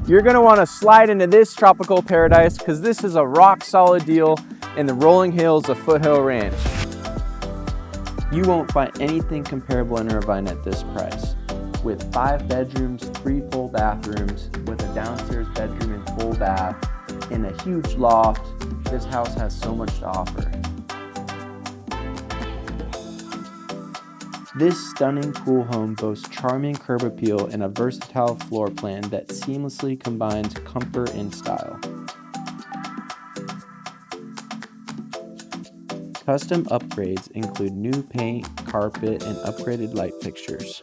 You're going to want to slide into this tropical paradise because this is a rock solid deal in the rolling hills of Foothill Ranch. You won't find anything comparable in Irvine at this price. With 5 bedrooms, 3 full bathrooms, with a downstairs bedroom and full bath, and a huge loft, this house has so much to offer. This stunning cool home boasts charming curb appeal and a versatile floor plan that seamlessly combines comfort and style. Custom upgrades include new paint, carpet, and upgraded light fixtures.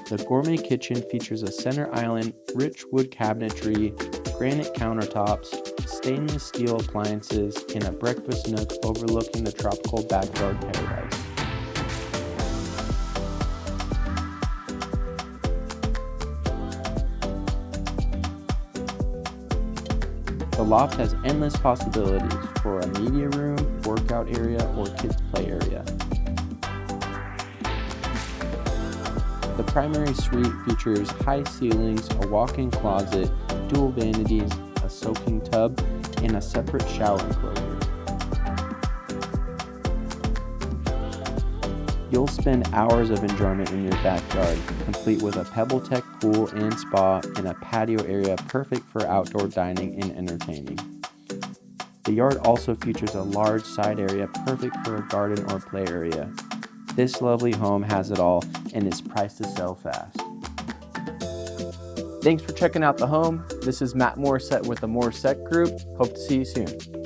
The gourmet kitchen features a center island, rich wood cabinetry, granite countertops, stainless steel appliances, and a breakfast nook overlooking the tropical backyard paradise. The loft has endless possibilities for a media room, workout area, or kids' play area. The primary suite features high ceilings, a walk-in closet, dual vanities, a soaking tub, and a separate shower enclosure. You'll spend hours of enjoyment in your backyard, complete with a Pebble Tec pool and spa and a patio area perfect for outdoor dining and entertaining. The yard also features a large side area perfect for a garden or play area. This lovely home has it all and is priced to sell fast. Thanks for checking out the home. This is Matt Morissette with the Morissette Group. Hope to see you soon.